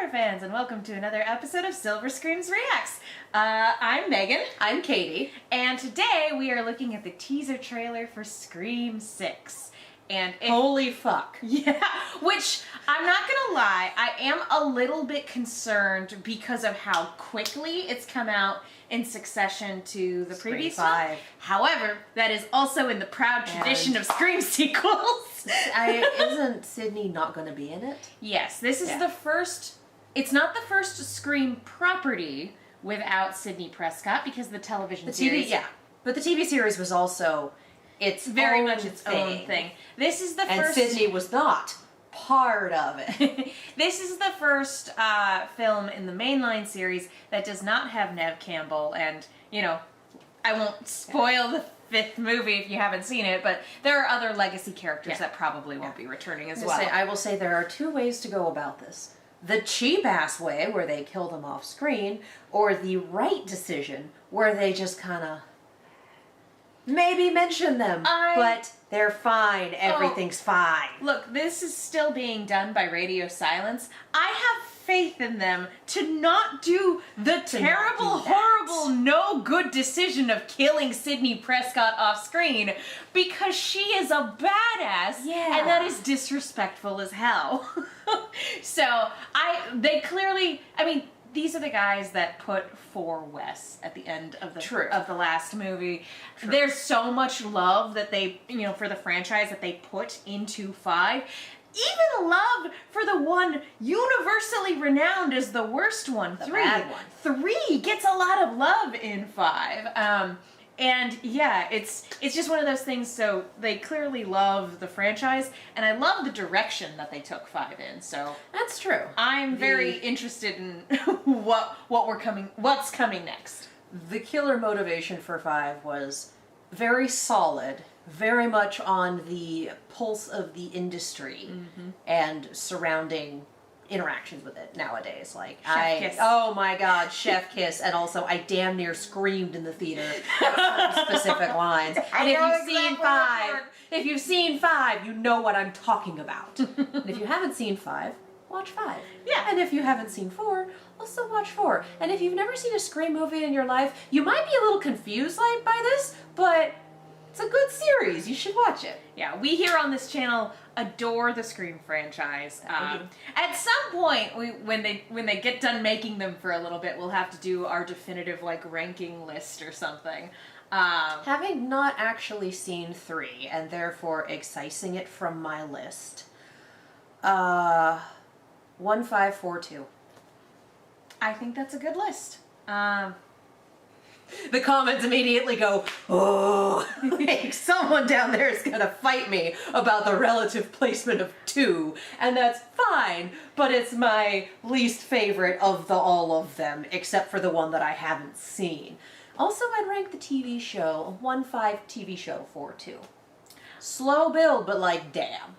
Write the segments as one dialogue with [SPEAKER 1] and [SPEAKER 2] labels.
[SPEAKER 1] horror fans, and welcome to another episode of Silver Screams Reacts. I'm Megan.
[SPEAKER 2] I'm Katie.
[SPEAKER 1] And today we are looking at the teaser trailer for Scream 6. And
[SPEAKER 2] holy fuck.
[SPEAKER 1] Yeah, which, I'm not gonna lie, I am a little bit concerned because of how quickly it's come out in succession to the previous one. However, that is also in the proud tradition of Scream sequels.
[SPEAKER 2] Isn't Sydney not going to be in it?
[SPEAKER 1] Yes, this is the first, it's not the first Scream property without Sidney Prescott because the television series.
[SPEAKER 2] But the TV series was also its
[SPEAKER 1] very
[SPEAKER 2] own
[SPEAKER 1] much its
[SPEAKER 2] thing.
[SPEAKER 1] own thing. This is the
[SPEAKER 2] and
[SPEAKER 1] first.
[SPEAKER 2] And Sydney was not part of it.
[SPEAKER 1] This is the first film in the mainline series that does not have Neve Campbell, and you know, I won't spoil the fifth movie if you haven't seen it, but there are other legacy characters that probably won't be returning as well.
[SPEAKER 2] I will say there are two ways to go about this. The cheap-ass way, where they kill them off screen, or the right decision, where they just kind of maybe mention them, but they're fine. Everything's fine.
[SPEAKER 1] Look, this is still being done by Radio Silence. I have faith in them to not do the terrible, horrible, no good decision of killing Sidney Prescott off screen because she is a badass and that is disrespectful as hell. So, they clearly, I mean, these are the guys that put For Wes at the end of the last movie. There's so much love that they, for the franchise that they put into 5. Even love for the one universally renowned as the worst one, 3.
[SPEAKER 2] Bad one.
[SPEAKER 1] 3 gets a lot of love in 5. And yeah, it's just one of those things, so they clearly love the franchise, and I love the direction that they took 5 in, so.
[SPEAKER 2] That's true.
[SPEAKER 1] I'm very interested in what's coming next.
[SPEAKER 2] The killer motivation for 5 was very solid, very much on the pulse of the industry and surrounding interactions with it nowadays. Like
[SPEAKER 1] Chef kiss.
[SPEAKER 2] Oh my god, chef kiss, and also I damn near screamed in the theater at specific lines. And if you've seen 5, you know what I'm talking about. And if you haven't seen 5, watch 5.
[SPEAKER 1] Yeah.
[SPEAKER 2] And if you haven't seen 4, also watch 4. And if you've never seen a Scream movie in your life, you might be a little confused by this, but it's a good series. You should watch it.
[SPEAKER 1] Yeah, we here on this channel adore the Scream franchise. At some point, when they get done making them for a little bit, we'll have to do our definitive ranking list or something.
[SPEAKER 2] Having not actually seen 3 and therefore excising it from my list, 1, 5, 4, 2.
[SPEAKER 1] I think that's a good list.
[SPEAKER 2] The comments immediately go, oh, like someone down there is gonna fight me about the relative placement of 2, and that's fine, but it's my least favorite of all of them, except for the one that I haven't seen. Also, I'd rank the TV show 1, 5 TV show 4, 2. Slow build, but damn.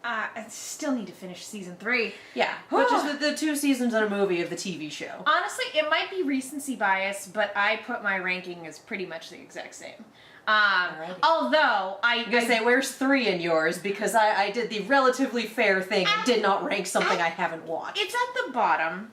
[SPEAKER 1] I still need to finish season 3.
[SPEAKER 2] Yeah, but just the 2 seasons and a movie of the TV show.
[SPEAKER 1] Honestly, it might be recency bias, but I put my ranking as pretty much the exact same. Although I'm
[SPEAKER 2] gonna say, where's 3 in yours? Because I did the relatively fair thing and did not rank something I haven't watched.
[SPEAKER 1] It's at the bottom.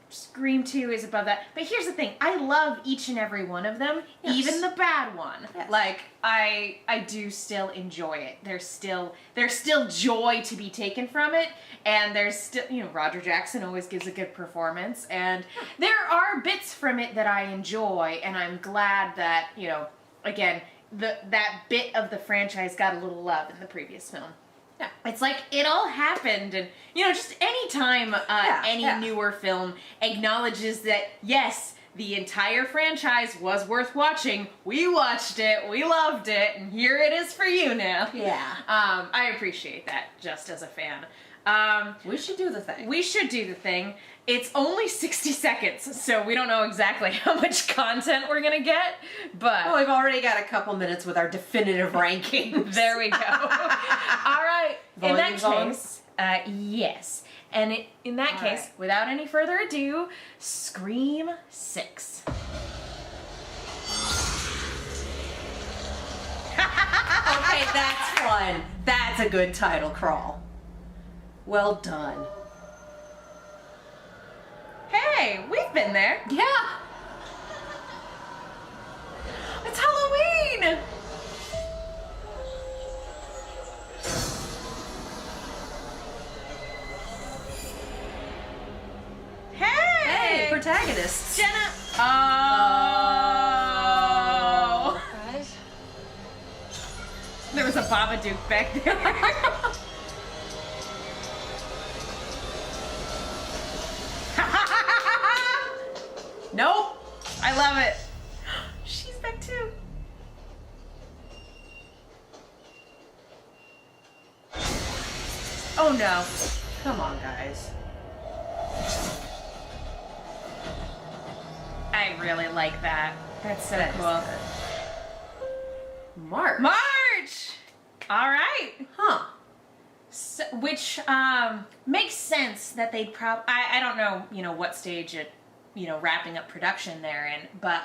[SPEAKER 1] Scream 2 is above that. But here's the thing, I love each and every one of them, even the bad one.
[SPEAKER 2] Yes.
[SPEAKER 1] I do still enjoy it. There's still joy to be taken from it, and there's still, Roger Jackson always gives a good performance, and there are bits from it that I enjoy, and I'm glad that, again, that bit of the franchise got a little love in the previous film. Yeah. It's like it all happened, and just any time any newer film acknowledges that yes, the entire franchise was worth watching, we watched it, we loved it, and here it is for you now.
[SPEAKER 2] Yeah.
[SPEAKER 1] I appreciate that just as a fan.
[SPEAKER 2] We should do the thing.
[SPEAKER 1] We should do the thing. It's only 60 seconds, so we don't know exactly how much content we're gonna get, but...
[SPEAKER 2] Well, we've already got a couple minutes with our definitive rankings.
[SPEAKER 1] There we go. All right. In that case, yes. And in that case, without any further ado, Scream 6.
[SPEAKER 2] Okay, that's fun. That's a good title crawl. Well done.
[SPEAKER 1] Hey, we've been there.
[SPEAKER 2] Yeah.
[SPEAKER 1] It's Halloween!
[SPEAKER 2] Hey, protagonists.
[SPEAKER 1] Jenna. Oh.
[SPEAKER 3] Guys?
[SPEAKER 1] There was a Babadook back there. Nope. I love it. She's back too. Oh no.
[SPEAKER 2] Come on, guys.
[SPEAKER 1] I really like that. That's so
[SPEAKER 2] That is
[SPEAKER 1] cool.
[SPEAKER 2] good. March.
[SPEAKER 1] March! Alright.
[SPEAKER 2] Huh.
[SPEAKER 1] So, which makes sense that they'd I don't know, what stage it, wrapping up production they're in, but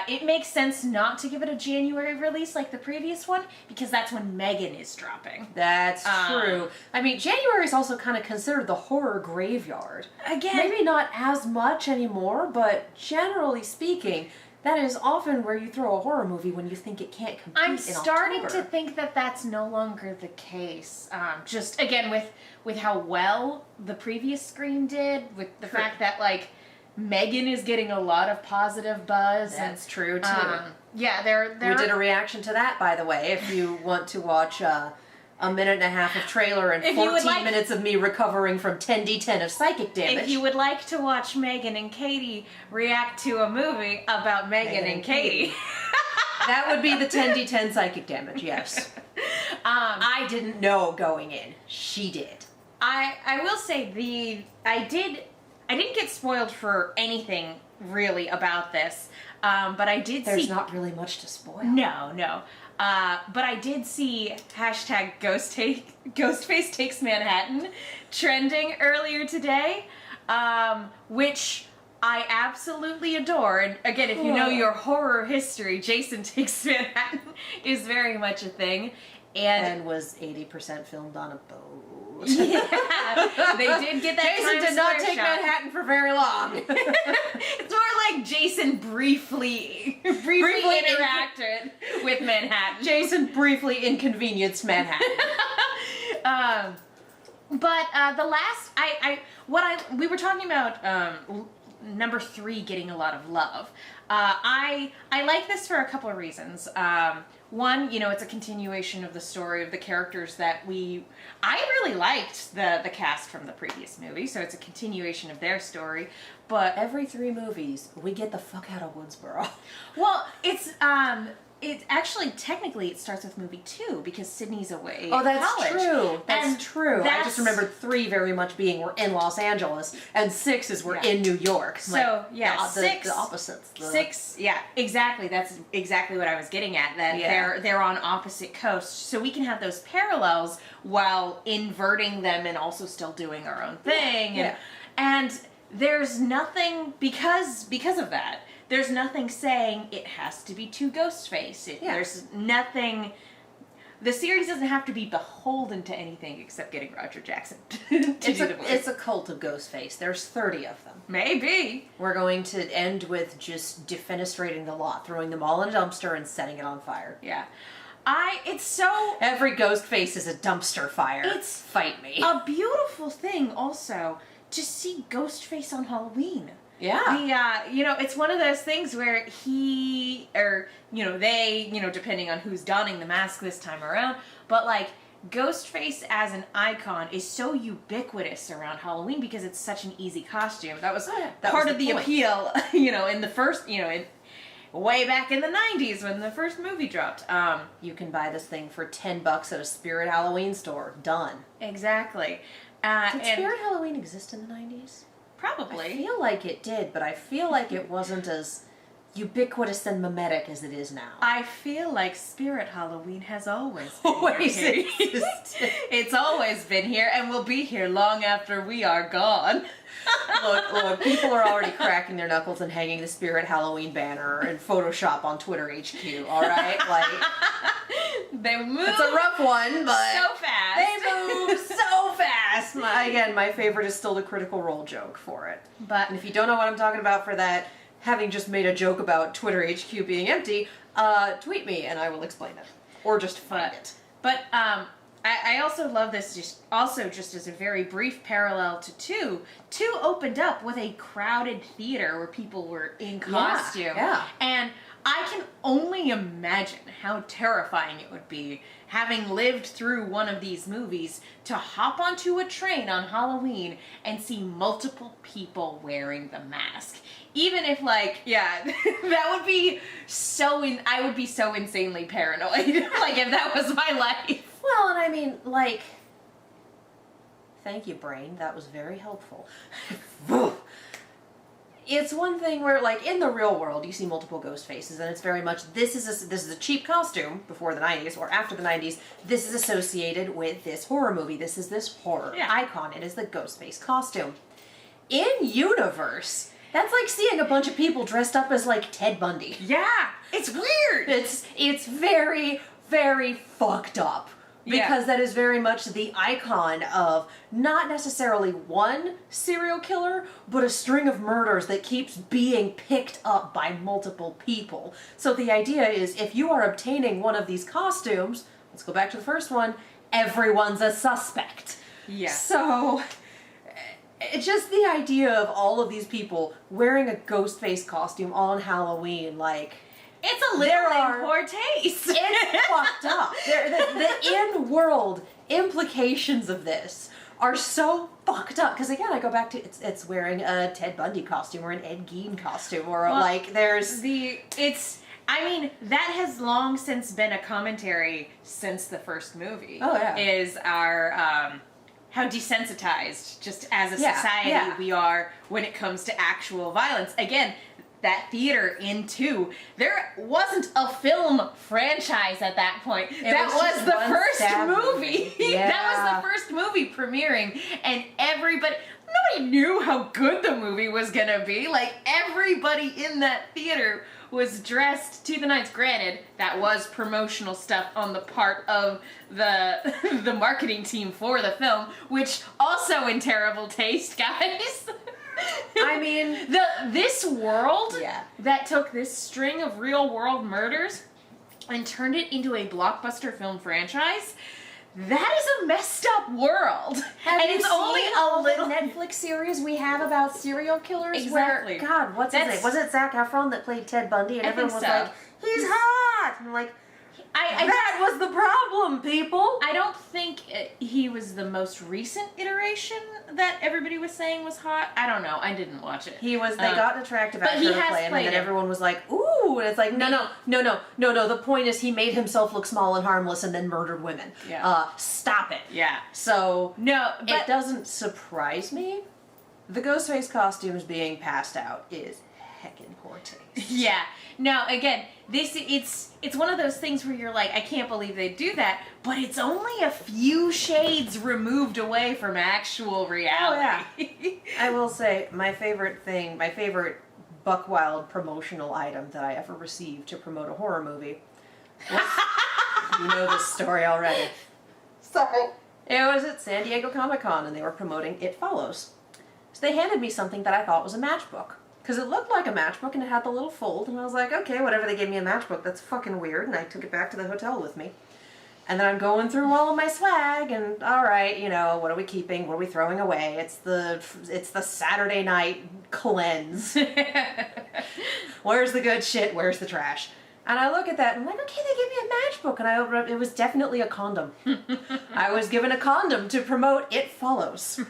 [SPEAKER 1] it makes sense not to give it a January release like the previous one, because that's when Megan is dropping.
[SPEAKER 2] That's true. I mean, January is also kind of considered the horror graveyard.
[SPEAKER 1] Again,
[SPEAKER 2] Maybe not as much anymore, but generally speaking, that is often where you throw a horror movie when you think it can't compete
[SPEAKER 1] I'm
[SPEAKER 2] in
[SPEAKER 1] starting
[SPEAKER 2] October.
[SPEAKER 1] to think that that's no longer the case. Just again with how well the previous Scream did, with the
[SPEAKER 2] True.
[SPEAKER 1] fact that Megan is getting a lot of positive buzz.
[SPEAKER 2] That's true, too.
[SPEAKER 1] Yeah, they're
[SPEAKER 2] We did a reaction to that, by the way. If you want to watch a minute and a half of trailer and
[SPEAKER 1] If you would
[SPEAKER 2] 14
[SPEAKER 1] like-
[SPEAKER 2] minutes of me recovering from 10d10 of psychic damage.
[SPEAKER 1] If you would like to watch Megan and Katie react to a movie about Megan and Katie.
[SPEAKER 2] That would be the 10d10 psychic damage, yes. I didn't know going in. She did.
[SPEAKER 1] I will say I didn't get spoiled for anything really about this, but I did see.
[SPEAKER 2] There's not really much to spoil.
[SPEAKER 1] No. But I did see hashtag Ghostface takes Manhattan trending earlier today, which I absolutely adore. And again, if you know your horror history, Jason Takes Manhattan is very much a thing.
[SPEAKER 2] And was 80% filmed on a boat.
[SPEAKER 1] Yeah, they did get that.
[SPEAKER 2] Jason
[SPEAKER 1] Times
[SPEAKER 2] did not
[SPEAKER 1] Square
[SPEAKER 2] take
[SPEAKER 1] shot.
[SPEAKER 2] Manhattan for very long.
[SPEAKER 1] It's more like Jason briefly interacted with Manhattan.
[SPEAKER 2] Jason briefly inconvenienced Manhattan.
[SPEAKER 1] But the last, we were talking about number 3 getting a lot of love. I like this for a couple of reasons. One, it's a continuation of the story of the characters that I really liked the cast from the previous movie, so it's a continuation of their story. But
[SPEAKER 2] Every 3 movies, we get the fuck out of Woodsboro.
[SPEAKER 1] well, it's actually technically it starts with movie 2 because Sydney's away.
[SPEAKER 2] Oh,
[SPEAKER 1] at
[SPEAKER 2] that's
[SPEAKER 1] college.
[SPEAKER 2] true. That's
[SPEAKER 1] And
[SPEAKER 2] true. I
[SPEAKER 1] that's-
[SPEAKER 2] just remembered 3 very much being we're in Los Angeles, and 6 is we're
[SPEAKER 1] Yeah.
[SPEAKER 2] in New York.
[SPEAKER 1] So, yeah,
[SPEAKER 2] the
[SPEAKER 1] 6
[SPEAKER 2] the opposites. The-
[SPEAKER 1] 6, yeah, exactly. That's exactly what I was getting at. That
[SPEAKER 2] Yeah.
[SPEAKER 1] they're on opposite coasts, so we can have those parallels while inverting them and also still doing our own thing.
[SPEAKER 2] Yeah.
[SPEAKER 1] And there's nothing because of that. There's nothing saying it has to be to Ghostface.
[SPEAKER 2] Yeah.
[SPEAKER 1] There's nothing. The series doesn't have to be beholden to anything except getting Roger Jackson to do the voice.
[SPEAKER 2] It's a cult of Ghostface. There's 30 of them.
[SPEAKER 1] Maybe.
[SPEAKER 2] We're going to end with just defenestrating the lot, throwing them all in a dumpster and setting it on fire.
[SPEAKER 1] Yeah. It's so
[SPEAKER 2] Every Ghostface is a dumpster fire.
[SPEAKER 1] It's
[SPEAKER 2] Fight me.
[SPEAKER 1] a beautiful thing also to see Ghostface on Halloween.
[SPEAKER 2] Yeah.
[SPEAKER 1] It's one of those things where they, depending on who's donning the mask this time around, but Ghostface as an icon is so ubiquitous around Halloween because it's such an easy costume. That was
[SPEAKER 2] That
[SPEAKER 1] part
[SPEAKER 2] was
[SPEAKER 1] of
[SPEAKER 2] the
[SPEAKER 1] the
[SPEAKER 2] point.
[SPEAKER 1] appeal, in the first, way back in the 90s when the first movie dropped.
[SPEAKER 2] You can buy this thing for $10 at a Spirit Halloween store. Done.
[SPEAKER 1] Exactly.
[SPEAKER 2] Did
[SPEAKER 1] And
[SPEAKER 2] Spirit Halloween exist in the 90s? I
[SPEAKER 1] probably.
[SPEAKER 2] feel like it did, but I feel like it wasn't as ubiquitous and mimetic as it is now.
[SPEAKER 1] I feel like Spirit Halloween has always been
[SPEAKER 2] Always
[SPEAKER 1] here.
[SPEAKER 2] existed.
[SPEAKER 1] It's always been here and will be here long after we are gone.
[SPEAKER 2] Look, people are already cracking their knuckles and hanging the Spirit Halloween banner and Photoshop on Twitter HQ, alright?
[SPEAKER 1] They move
[SPEAKER 2] It's a rough one, but
[SPEAKER 1] so fast.
[SPEAKER 2] they move so fast. yes, my favorite is still the Critical Role joke for it.
[SPEAKER 1] But
[SPEAKER 2] And if you don't know what I'm talking about for that, having just made a joke about Twitter HQ being empty, tweet me and I will explain it. Or just find it.
[SPEAKER 1] But I also love this just as a very brief parallel to 2. 2 opened up with a crowded theater where people were in costume.
[SPEAKER 2] Yeah.
[SPEAKER 1] And I can only imagine how terrifying it would be, having lived through one of these movies, to hop onto a train on Halloween and see multiple people wearing the mask. Even if, like, yeah, that would be I would be so insanely paranoid, like, if that was my life.
[SPEAKER 2] Well, and I mean, like, thank you, brain. That was very helpful. It's one thing where, like, in the real world, you see multiple ghost faces, and it's very much, this is a cheap costume before the 90s, or after the 90s. This is associated with this horror movie. This is this horror icon. It is the Ghostface costume. In universe, that's like seeing a bunch of people dressed up as, like, Ted Bundy.
[SPEAKER 1] Yeah, it's weird.
[SPEAKER 2] It's very, very fucked up. Because that is very much the icon of not necessarily one serial killer, but a string of murders that keeps being picked up by multiple people. So the idea is, if you are obtaining one of these costumes, let's go back to the first one, everyone's a suspect.
[SPEAKER 1] Yeah.
[SPEAKER 2] So, it's just the idea of all of these people wearing a Ghostface costume on Halloween, like...
[SPEAKER 1] It's a little in poor taste.
[SPEAKER 2] It's fucked up. The in-world implications of this are so fucked up. Because again, I go back to it's wearing a Ted Bundy costume or an Ed Gein costume or like there's
[SPEAKER 1] I mean, that has long since been a commentary since the first movie.
[SPEAKER 2] Oh yeah.
[SPEAKER 1] Is our how desensitized just as a society we are when it comes to actual violence. Again, that theater in 2, there wasn't a film franchise at that point. That was the first movie.
[SPEAKER 2] Yeah.
[SPEAKER 1] That was the first movie premiering, and nobody knew how good the movie was gonna be. Like, everybody in that theater was dressed to the nines. Granted, that was promotional stuff on the part of the marketing team for the film, which also in terrible taste, guys.
[SPEAKER 2] I mean,
[SPEAKER 1] this world that took this string of real world murders and turned it into a blockbuster film franchise, that is a messed up world.
[SPEAKER 2] And it's only
[SPEAKER 1] a little
[SPEAKER 2] Netflix series we have about serial killers.
[SPEAKER 1] Exactly.
[SPEAKER 2] Where, God, what's his name? Was it Zac Efron that played Ted Bundy? And everyone was like, he's hot! And I'm like, that was the problem, people!
[SPEAKER 1] I don't think he was the most recent iteration that everybody was saying was hot. I don't know. I didn't watch it.
[SPEAKER 2] He was, they got an attractive actor to play him, and then everyone was like, ooh! And it's like, no. The point is he made himself look small and harmless and then murdered women.
[SPEAKER 1] Yeah.
[SPEAKER 2] Stop it.
[SPEAKER 1] Yeah.
[SPEAKER 2] So,
[SPEAKER 1] no, but
[SPEAKER 2] it doesn't surprise me. The Ghostface costumes being passed out is heckin' poor taste.
[SPEAKER 1] Yeah. No, again, it's one of those things where you're like, I can't believe they do that, but it's only a few shades removed away from actual reality.
[SPEAKER 2] Oh, yeah. I will say, my favorite buck wild promotional item that I ever received to promote a horror movie was, you know this story already. Sorry. It was at San Diego Comic-Con, and they were promoting It Follows. So they handed me something that I thought was a matchbook. Because it looked like a matchbook and it had the little fold, and I was like, okay, whatever, they gave me a matchbook, that's fucking weird, and I took it back to the hotel with me. And then I'm going through all of my swag, and alright, you know, what are we keeping, what are we throwing away? It's the Saturday night cleanse. Where's the good shit, where's the trash? And I look at that, and I'm like, okay, they gave me a matchbook, and I open it up, it was definitely a condom. I was given a condom to promote It Follows.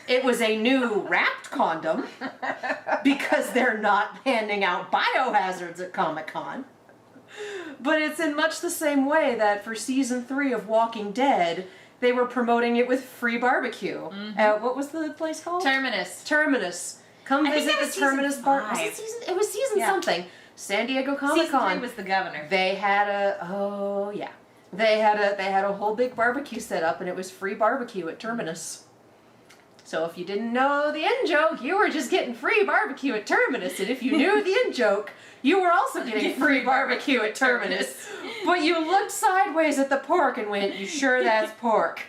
[SPEAKER 2] It was a new wrapped condom, because they're not handing out biohazards at Comic-Con. But it's in much the same way that for season 3 of Walking Dead, they were promoting it with free barbecue. Mm-hmm. What was the place called?
[SPEAKER 1] Terminus.
[SPEAKER 2] Come visit the Terminus bar. It was season something. San Diego Comic-Con.
[SPEAKER 1] Season 3 was the governor.
[SPEAKER 2] They had They had a whole big barbecue set up, and it was free barbecue at Terminus. So if you didn't know the in-joke, you were just getting free barbecue at Terminus. And if you knew the in-joke, you were also getting free barbecue at Terminus. But you looked sideways at the pork and went, you sure that's pork?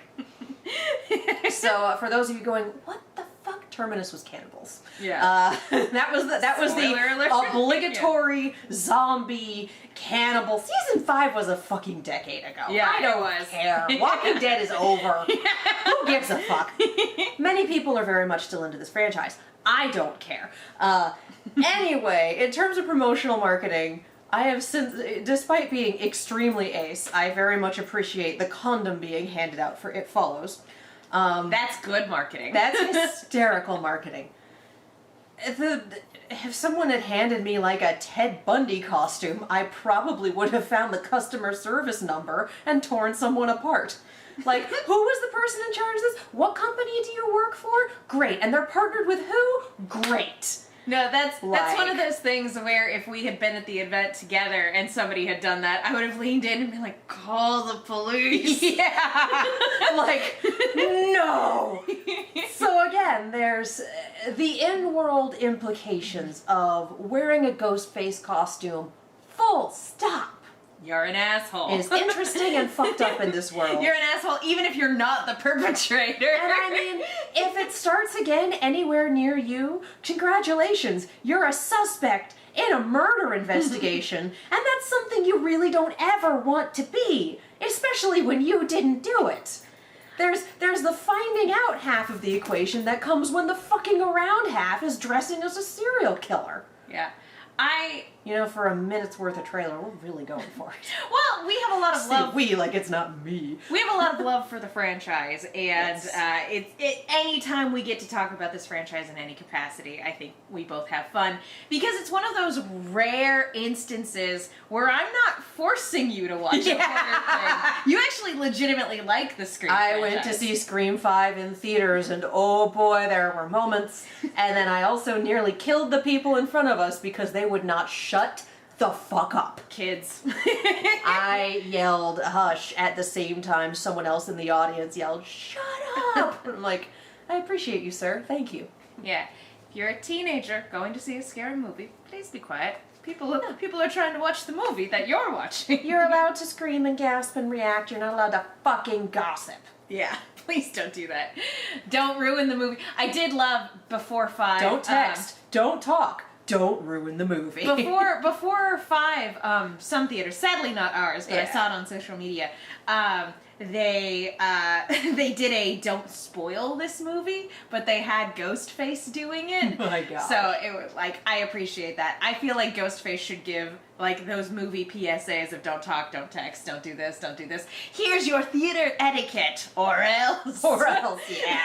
[SPEAKER 2] So for those of you going, what the fuck? Terminus was cannibals.
[SPEAKER 1] Yeah.
[SPEAKER 2] That was
[SPEAKER 1] Spoiler alert.
[SPEAKER 2] the obligatory zombie cannibal. Season 5 was a fucking decade ago.
[SPEAKER 1] Yeah,
[SPEAKER 2] I don't
[SPEAKER 1] it was.
[SPEAKER 2] care. Walking Dead is over. Who gives a fuck? Many people are very much still into this franchise. I don't care. Anyway, in terms of promotional marketing, I have since, despite being extremely ace, I very much appreciate the condom being handed out for It Follows.
[SPEAKER 1] That's good marketing.
[SPEAKER 2] That's hysterical marketing. If someone had handed me like a Ted Bundy costume, I probably would have found the customer service number and torn someone apart. Like, who was the person in charge of this? What company do you work for? Great. And they're partnered with who? Great.
[SPEAKER 1] No, that's
[SPEAKER 2] Like-
[SPEAKER 1] one of those things where if we had been at the event together and somebody had done that, I would have leaned in and been like, call the police.
[SPEAKER 2] Yeah. Like, no. So again, there's the in-world implications of wearing a Ghostface costume, full stop,
[SPEAKER 1] You're an asshole.
[SPEAKER 2] is interesting and fucked up in this world.
[SPEAKER 1] You're an asshole even if you're not the perpetrator.
[SPEAKER 2] And I mean, if it starts again anywhere near you, congratulations, you're a suspect in a murder investigation, and that's something you really don't ever want to be, especially when you didn't do it. There's the finding out half of the equation that comes when the fucking around half is dressing as a serial killer.
[SPEAKER 1] Yeah.
[SPEAKER 2] You know, for a minute's worth of trailer, we're really going for it.
[SPEAKER 1] Well, we have a lot of love.
[SPEAKER 2] We, like it's not me.
[SPEAKER 1] We have a lot of love for the franchise, and
[SPEAKER 2] Yes.
[SPEAKER 1] anytime we get to talk about this franchise in any capacity, I think we both have fun because it's one of those rare instances where I'm not forcing you to watch a horror thing. You actually legitimately like the Scream
[SPEAKER 2] I
[SPEAKER 1] franchise.
[SPEAKER 2] went to see Scream 5 in theaters, and oh boy, there were moments. And then I also nearly killed the people in front of us because they would not shut the fuck up.
[SPEAKER 1] Kids.
[SPEAKER 2] I yelled hush at the same time someone else in the audience yelled shut up. I'm like, I appreciate you, sir. Thank you.
[SPEAKER 1] Yeah. If you're a teenager going to see a scary movie, please be quiet. People are trying to watch the movie that you're watching.
[SPEAKER 2] You're allowed to scream and gasp and react. You're not allowed to fucking gossip.
[SPEAKER 1] Yeah, please don't do that. Don't ruin the movie. I did love Before 5.
[SPEAKER 2] Don't text. Don't talk. Don't ruin the movie.
[SPEAKER 1] Before 5, some theaters, sadly not ours, but I
[SPEAKER 2] Yeah.
[SPEAKER 1] saw it on social media. They did a don't spoil this movie, but they had Ghostface doing it.
[SPEAKER 2] Oh my gosh.
[SPEAKER 1] So it was like, I appreciate that. I feel like Ghostface should give like those movie PSAs of don't talk, don't text, don't do this, don't do this. Here's your theater etiquette, or else.
[SPEAKER 2] Or else, yeah.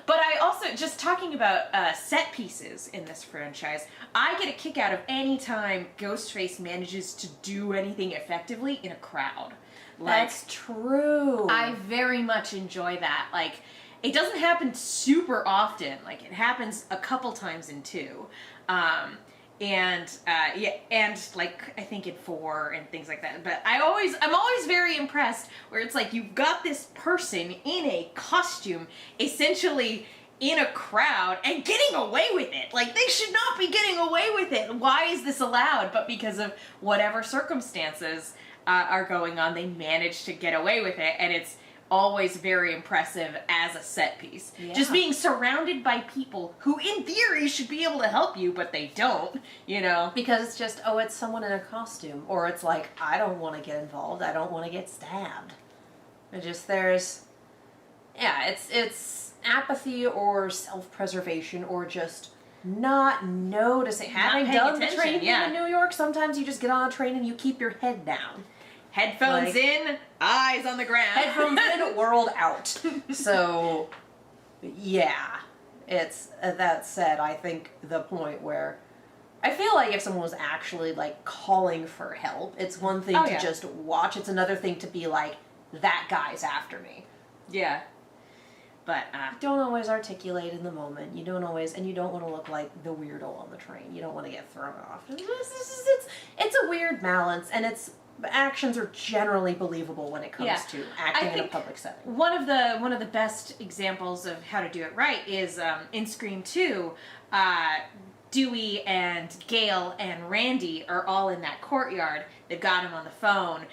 [SPEAKER 1] But I also, just talking about set pieces in this franchise, I get a kick out of any time Ghostface manages to do anything effectively in a crowd. Like,
[SPEAKER 2] That's true.
[SPEAKER 1] I very much enjoy that. Like, it doesn't happen super often. Like, it happens a couple times in 2. And like I think in 4 and things like that. But I'm always very impressed where it's like you've got this person in a costume, essentially in a crowd, and getting away with it. Like, they should not be getting away with it. Why is this allowed? But because of whatever circumstances are going on, they manage to get away with it, and it's always very impressive as a set piece.
[SPEAKER 2] Yeah.
[SPEAKER 1] Just being surrounded by people who, in theory, should be able to help you, but they don't, you know?
[SPEAKER 2] Because it's just, oh, it's someone in a costume. Or it's like, I don't want to get involved. I don't want to get stabbed. It just, it's apathy or self-preservation or just not noticing. Having
[SPEAKER 1] paying
[SPEAKER 2] done the
[SPEAKER 1] attention,
[SPEAKER 2] train
[SPEAKER 1] yeah.
[SPEAKER 2] in New York, sometimes you just get on a train and you keep your head down.
[SPEAKER 1] Headphones
[SPEAKER 2] Like-
[SPEAKER 1] in, eyes on the ground.
[SPEAKER 2] Headphones in, world out. So, yeah. It's, that said, I think the point where I feel like if someone was actually, like, calling for help, it's one thing
[SPEAKER 1] Oh,
[SPEAKER 2] to
[SPEAKER 1] yeah.
[SPEAKER 2] just watch. It's another thing to be like, that guy's after me.
[SPEAKER 1] Yeah. But,
[SPEAKER 2] Don't always articulate in the moment. You don't always, and you don't want to look like the weirdo on the train. You don't want to get thrown off. It's a weird balance, and actions are generally believable when it comes
[SPEAKER 1] Yeah.
[SPEAKER 2] to
[SPEAKER 1] I
[SPEAKER 2] acting in a
[SPEAKER 1] think
[SPEAKER 2] public setting.
[SPEAKER 1] one of the best examples of how to do it right is in Scream 2, Dewey and Gail and Randy are all in that courtyard. They've got him on the phone.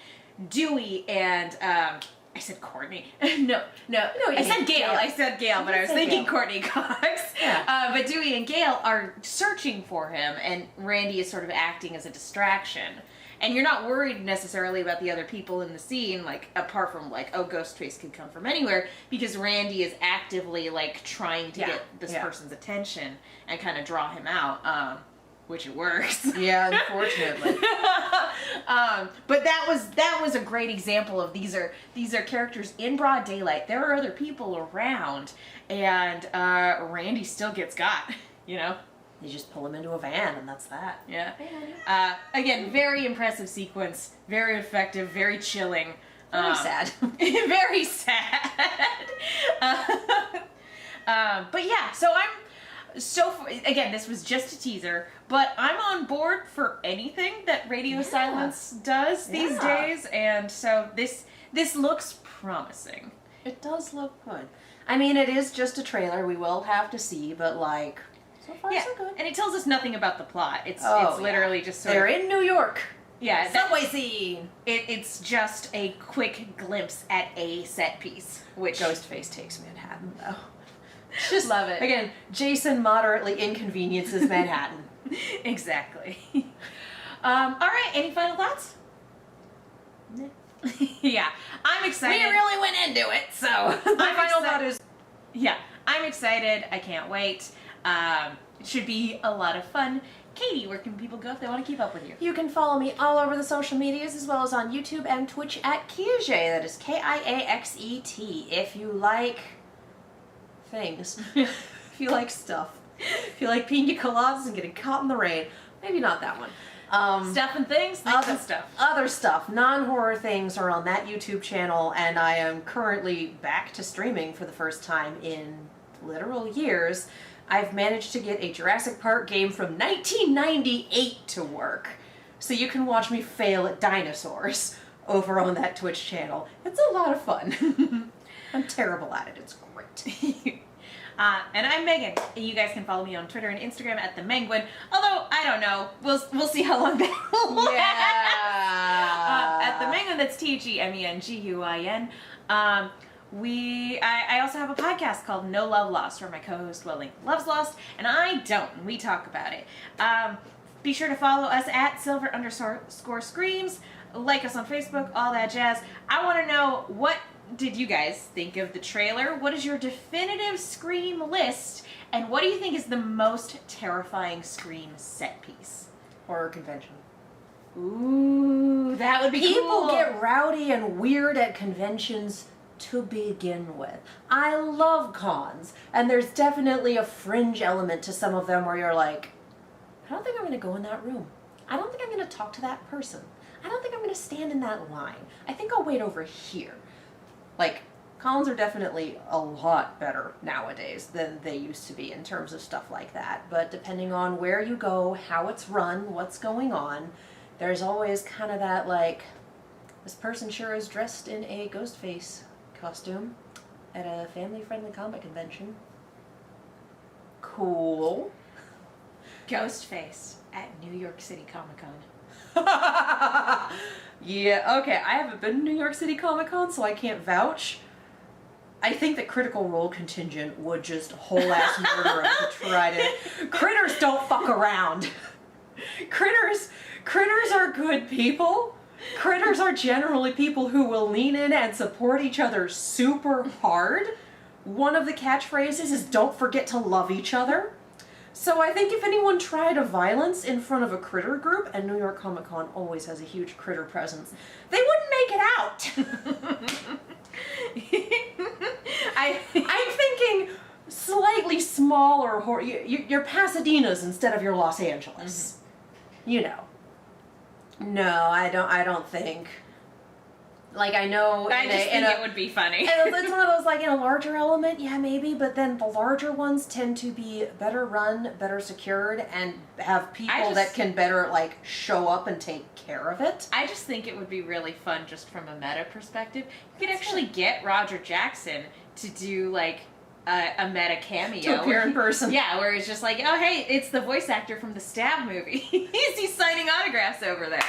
[SPEAKER 1] Dewey and I I said Courtney. No,
[SPEAKER 2] you
[SPEAKER 1] I said
[SPEAKER 2] didn't.
[SPEAKER 1] Gail.
[SPEAKER 2] Gail.
[SPEAKER 1] I said Gail, but I was
[SPEAKER 2] said
[SPEAKER 1] thinking
[SPEAKER 2] Gail.
[SPEAKER 1] Courtney Cox.
[SPEAKER 2] Yeah.
[SPEAKER 1] But Dewey and Gail are searching for him, and Randy is sort of acting as a distraction. And you're not worried necessarily about the other people in the scene, like, apart from, like, oh, Ghostface could come from anywhere, because Randy is actively, like, trying to get this person's attention and kind of draw him out, which it works.
[SPEAKER 2] Yeah, unfortunately.
[SPEAKER 1] But that was a great example of these are characters in broad daylight. There are other people around, and Randy still gets got, you know?
[SPEAKER 2] You just pull him into a van, and that's that.
[SPEAKER 1] Yeah. Again, very impressive sequence, very effective, very chilling.
[SPEAKER 2] Very sad.
[SPEAKER 1] Very sad. But yeah, so again, this was just a teaser, but I'm on board for anything that Radio Silence does these days, and so this looks promising.
[SPEAKER 2] It does look good. I mean, it is just a trailer. We will have to see, but like, so far so good.
[SPEAKER 1] And it tells us nothing about the plot. It's literally just sort
[SPEAKER 2] They're
[SPEAKER 1] of...
[SPEAKER 2] in New York.
[SPEAKER 1] Yeah.
[SPEAKER 2] Subway scene.
[SPEAKER 1] It's just a quick glimpse at a set piece, which...
[SPEAKER 2] Ghostface takes Manhattan, though.
[SPEAKER 1] Just love it.
[SPEAKER 2] Again, Jason moderately inconveniences Manhattan.
[SPEAKER 1] Exactly. All right, any final thoughts? Yeah, I'm excited.
[SPEAKER 2] We really went into it, so my final thought is...
[SPEAKER 1] Yeah, I'm excited. I can't wait. It should be a lot of fun. Katie, where can people go if they want to keep up with you?
[SPEAKER 2] You can follow me all over the social medias, as well as on YouTube and Twitch at Kiaxet. That is Kiaxet. If you like things, if you like stuff, if you like pina coladas and getting caught in the rain, maybe not that one.
[SPEAKER 1] Stuff and things and stuff.
[SPEAKER 2] Other stuff, non-horror things are on that YouTube channel, and I am currently back to streaming for the first time in literal years. I've managed to get a Jurassic Park game from 1998 to work. So you can watch me fail at dinosaurs over on that Twitch channel. It's a lot of fun. I'm terrible at it. It's great.
[SPEAKER 1] And I'm Megan. You guys can follow me on Twitter and Instagram at the Menguin. Although I don't know, we'll see how long that will last.
[SPEAKER 2] Yeah.
[SPEAKER 1] At the Menguin, that's TheMenguin. I also have a podcast called No Love Lost, where my co-host Welling loves Lost, and I don't, and we talk about it. Be sure to follow us at silver_screams, like us on Facebook, all that jazz. I want to know, what did you guys think of the trailer? What is your definitive Scream list, and what do you think is the most terrifying Scream set piece?
[SPEAKER 2] Horror convention.
[SPEAKER 1] Ooh, that would be cool.
[SPEAKER 2] People get rowdy and weird at conventions to begin with. I love cons, and there's definitely a fringe element to some of them where you're like, I don't think I'm going to go in that room. I don't think I'm going to talk to that person. I don't think I'm going to stand in that line. I think I'll wait over here. Like, cons are definitely a lot better nowadays than they used to be in terms of stuff like that. But depending on where you go, how it's run, what's going on, there's always kind of that, like, this person sure is dressed in a Ghostface costume at a family-friendly comic convention. Cool.
[SPEAKER 1] Ghostface at New York City Comic Con.
[SPEAKER 2] Yeah, okay, I haven't been to New York City Comic Con, so I can't vouch. I think that Critical Role contingent would just whole-ass murder him to try to... Critters don't fuck around. Critters are good people. Critters are generally people who will lean in and support each other super hard. One of the catchphrases is, don't forget to love each other. So I think if anyone tried a violence in front of a critter group, and New York Comic Con always has a huge critter presence, they wouldn't make it out. I'm thinking slightly smaller, your Pasadenas instead of your Los Angeles. Mm-hmm. You know. No, I don't think. Like, I know...
[SPEAKER 1] I just think it would be funny.
[SPEAKER 2] And it's one of those, like, in a larger element, yeah, maybe, but then the larger ones tend to be better run, better secured, and have people that can better, like, show up and take care of it.
[SPEAKER 1] I just think it would be really fun just from a meta perspective. You could actually get Roger Jackson to do, like, a meta cameo.
[SPEAKER 2] To appear in person.
[SPEAKER 1] Yeah, where he's just like, oh, hey, it's the voice actor from the Stab movie. He's signing autographs over there.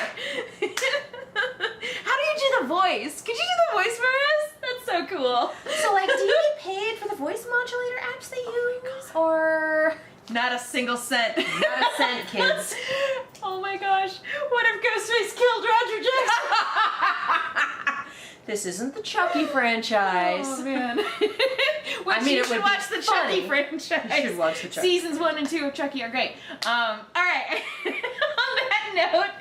[SPEAKER 1] How do you do the voice? Could you do the voice for us? So cool.
[SPEAKER 2] So, like, do you get paid for the voice modulator apps they use? Or...
[SPEAKER 1] Not a single cent.
[SPEAKER 2] Not a cent, kids.
[SPEAKER 1] Oh my gosh. What if Ghostface killed Roger Jackson?
[SPEAKER 2] This isn't the Chucky franchise.
[SPEAKER 1] Oh man. Which
[SPEAKER 2] I mean,
[SPEAKER 1] you
[SPEAKER 2] it
[SPEAKER 1] should
[SPEAKER 2] would
[SPEAKER 1] watch
[SPEAKER 2] be
[SPEAKER 1] the
[SPEAKER 2] funny.
[SPEAKER 1] Chucky franchise.
[SPEAKER 2] You should watch the Chucky.
[SPEAKER 1] Seasons 1 and 2 of Chucky are great. Alright. On that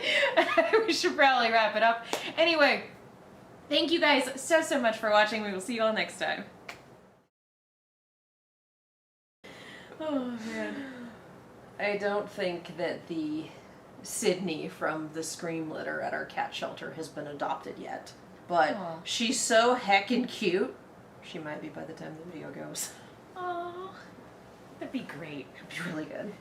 [SPEAKER 1] note, we should probably wrap it up. Anyway, thank you guys so much for watching. We will see you all next time. Oh man.
[SPEAKER 2] I don't think that the Sydney from the Scream litter at our cat shelter has been adopted yet. But
[SPEAKER 1] Aw.
[SPEAKER 2] she's so heckin' cute. She might be by the time the video goes.
[SPEAKER 1] Oh, that'd be great.
[SPEAKER 2] It'd be really good.